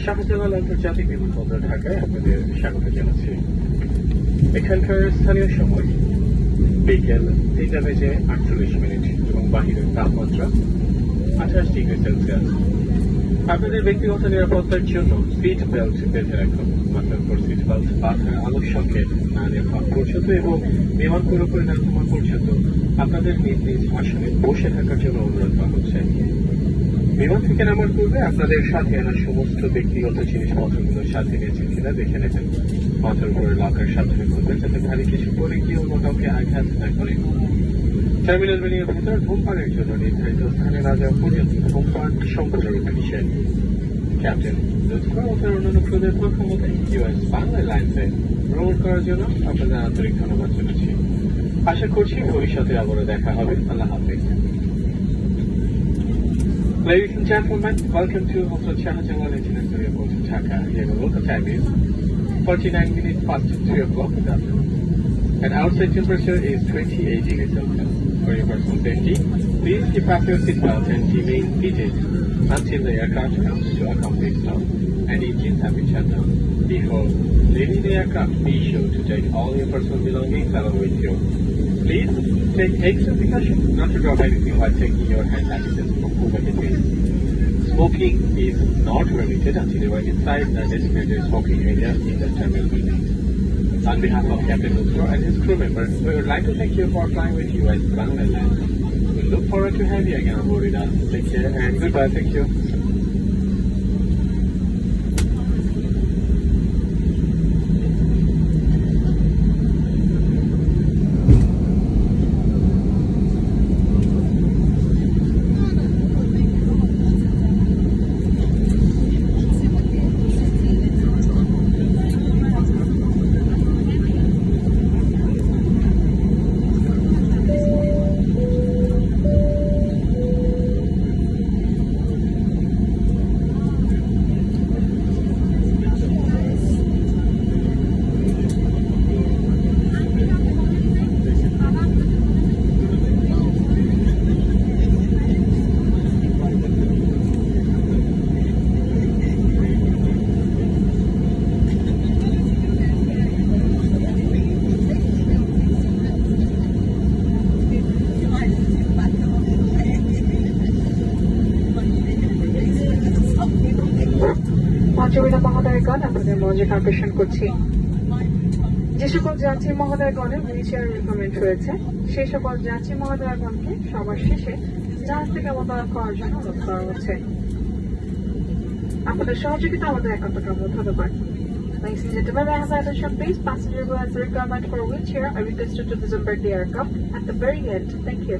শাহজালাল আন্তর্জাতিক বিমানবন্দর ঢাকায় আপনাদের স্বাগত জানাচ্ছি। এখানকার স্থানীয় সময় বিকেল 3:48 এবং বাহিরের তাপমাত্রা 28 ডিগ্রি সেলসিয়াস। আপনাদের ব্যক্তিগত নিরাপত্তার জন্য সিট বেল্ট বেঁধে রাখুন। মাথার উপর সিট বেল্ট বাঁধার আলোক সংকেত না নেওয়া পর্যন্ত এবং বিমান পুরোপুরি না নামা পর্যন্ত আপনাদের নিজ নিজ আসনে বসে থাকার জন্য অনুরোধ করা হচ্ছে। বিমান থেকে নামার পূর্বে আপনাদের সাথে আনা সমস্ত ব্যক্তিগত জিনিসপত্রগুলোর সাথে নিয়েছেন কিনা দেখে নেবেন। মাথার উপরে লকার সাবধানে করবেন যাতে ভারী কিছু পরে গিয়ে অন্য কাউকে আঘাত না করে। টার্মিনাল বিল্ডিংয়ের ভেতর ধূমপানের জন্য নির্ধারিত স্থানে না যাওয়া পর্যন্ত ধূমপান সম্পূর্ণরূপে নিষেধ। ক্যাপ্টেন লুৎফর ও তার অন্যান্য ক্রুদের পক্ষ মতে ইউএস বাংলা লাইন্সে ভ্রমণ করার জন্য আপনাদের আন্তরিক ধন্যবাদ জানাচ্ছি। আশা করছি ভবিষ্যতে আবারও দেখা হবে। আল্লাহ হাফেজ। Ladies and gentlemen, welcome to Hotel Shahjamal International Airport in Dhaka. Here the local time is 49 minutes past 3 o'clock in the afternoon. And outside temperature is 28 degrees Celsius. For your personal safety, please keep up your seatbelt and remain seated until the aircraft comes to a complete stop and engines have been shut down. Before leaving the aircraft, be sure to take all your personal belongings along with you. Please take extra precaution not to drop anything while taking your hand sanitizer from overhead bins. Smoking is not permitted until you are inside the designated smoking area in the terminal building. On behalf of Captain Lutfro and his crew members, we would like to thank you for flying with US Bangla Airlines. We look forward to having you again on board with us. Take care and goodbye. Thank you. মঞ্চবিনা মহোদয়গণ, আপনাদের মনোযোগ আকর্ষণ করছি। যে সকল যাত্রী মহোদয়গণের wheel chair recommend রয়েছে সেই সকল যাত্রী মহোদয়গণকে সবার শেষে জাহাজ থেকে অবতরণ করার জন্য অনুরোধ করা হচ্ছে। আপনাদের সহযোগিতা আমাদের একান্ত কাম্য। ধন্যবাদ। Ladies and gentlemen, I have attention please. Passenger who has a requirement for a wheelchair are requested to disembark the aircraft at the very end. Thank you.